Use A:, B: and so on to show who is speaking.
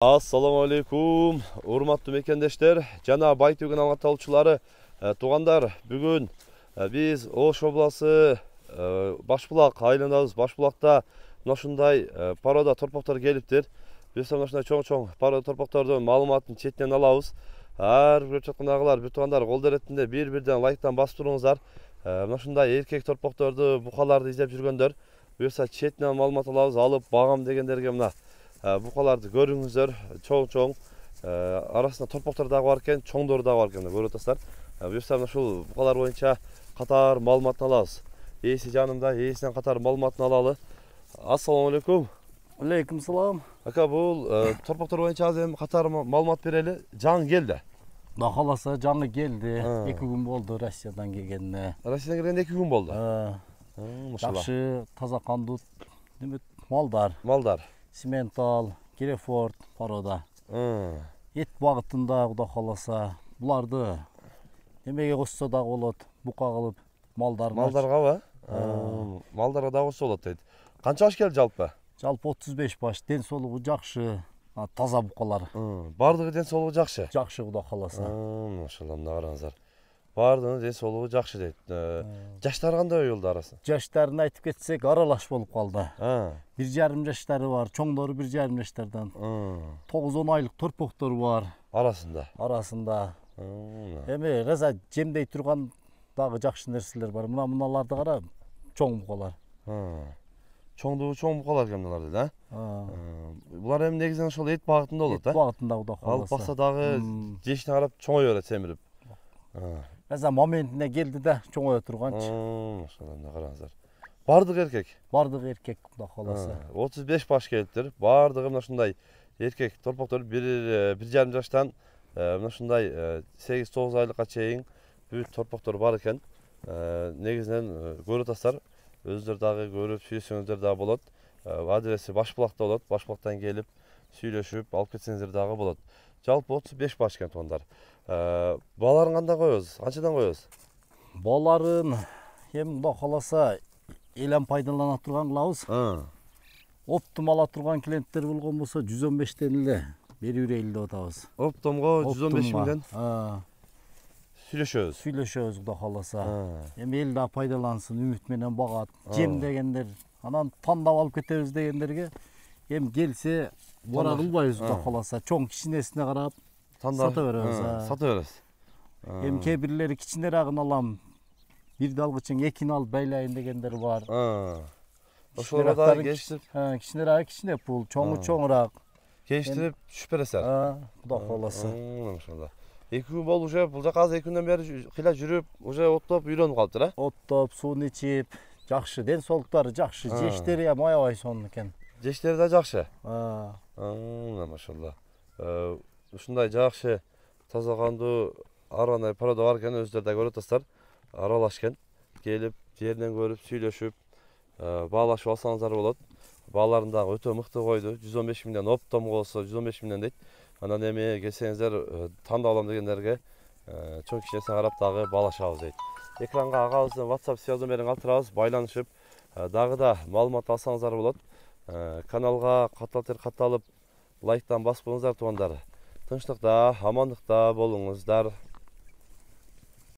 A: Assalamu alaikum, урматтуу мекендештер, жана Байтөгүн аңгаталчылары, туугандар. Бүгүн биз Ош обласы Башбулак айланабыз. Башбулакта ушундай порода торпоктор келиптир. Биз ушундай чоң порода торпоктордун маалыматын четинен алабыз. Ар көрүп жаткандагылар, бүт туугандар кол деретинде бир-бирден лайктан басып туруңуздар. Ушундай эркек торпокторду, букаларды издеп жүргөндөр буюрса четинен маалымат алабыз, алып багам дегендерге мына букаларды көрүңүздөр, чоң арасында торпоктор дагы бар экен, чоңдору дагы бар экен, көрүп атасыздар. Буюрса ушул букалар боюнча катар маалымат алабыз. Ээси жанымда, ээсинен катар маалыматын алалы. Ассаламу алейкум.
B: Алейкум салам.
A: Ака, бул торпоктор боюнча азыр эми катар маалымат берели. Жаңы келди.
B: Кудай кааласа жаңы келди. 2 күн болду Россиядан келгенине.
A: Россиядан келгенде 2 күн болду. Машалла.
B: Жакшы, таза кандуу малдар.
A: Малдар.
B: Симентал, Герефорд порода. Эт багытында Кудай кааласа буларды эмеге кошсо дагы болот, бука кылып малдарга.
A: Малдаргабы? Малдарга дагы кошсо болот дейт. Канча баш келди жалпы?
B: Жалпы 35 баш, ден соолугу жакшы, таза букалар.
A: Бардыгы ден соолугу жакшы.
B: Жакшы Кудай кааласа.
A: Машалла, мына караңыздар. Бардыгынын ден соолугу жакшы дейт. Жаштары кандай болду арасы?
B: Жаштарын айтып кетсек, аралаш болуп калды. 1,5 жаштары бар, чоңдору 1,5 жаштардан. 9-10 айлык торпоктор бар арасында. Эми раза жемдей турган дагы жакшы нерселер бар. Муналарды кара, чоң букалар.
A: Чоң букалар экен мыналар дейт, Булар эми негизинен ошол эт багытында болот,
B: Эт багытында Кудай кааласа.
A: Алып бакса дагы жешине карап чоңое берет, семирип.
B: Раза моментине келди да, чоңое турганчы.
A: Ошондо мына караңыздар. Бардыгы эркек.
B: Бардыгы эркек Кудай кааласа.
A: 35 баш келиптир. Бардыгы мына ушундай эркек торпоктор 1,5 жаштан мына ушундай 8-9 айлыкка чейин бүт торпоктор бар экен. Негизинен көрүп атасыздар. Өздөрү дагы көрүп сүйлөсөңүздөр дагы болот. Адреси Башбулакта болот. Башбулактан келип сүйлөшүп алып кетсеңиздер дагы болот. Жалпы 35 баш экен туугандар. Баларын кандай коебуз? Канчадан коебуз?
B: Баларын эми Кудай кааласа элем пайдалана турган кылабыз. Оптум ала турган клиенттер болгон болсо 115тен эле берип берейли деп атабыз.
A: Оптомго 115 миңден сүйлөшөбүз
B: Кудай кааласа. Эми эл да пайдалансын, үмүт менен багат. Жем дегендер, анан тандап алып кетебиз дегендерге эми келсе бара кылбайбыз Кудай кааласа. Чоң кичинесине карап сата беребиз. Эми кээ бирлери кичинерагын алам, бирди алгычың экини алып байлайын дегендер бар.
A: Ошолорго дагы келиштирип,
B: кичинерагы кичине пул, чоңу чоңураак
A: келиштирип түшүп бересиздер.
B: Кудай кааласа.
A: Машалла. 2 күн болуп уже бул жака азыр 2 күндөн бери кыйла жүрүп, уже оттоп үйрөнүп калыптыр,
B: Оттоп, суун ичип, жакшы, ден соолуктары жакшы, жештери эми аябай сонун экен.
A: Жештери да жакшы. Машалла. Ушундай жакшы, таза кандуу аргандай порода бар экен, өздөрү да көрүп атасыздар. Аралаш экен. Келип, жеринен көрүп, сүйлөшүп, баалашып алсаңыздар болот. Бааларын дагы өтө мыкты койду. 115 миңден оптом болсо 115 миңден дейт. Анан эми келсеңиздер тандап алам дегендерге чоң кичинесине карап дагы баалашабыз дейт. Экранга агабыздын WhatsApp связь номерин калтырабыз, байланышып дагы да маалымат алсаңыздар болот. Каналга катталып, лайктан басып коюңуздар туугандар. Тынчтыкта, амандыкта болуңуздар.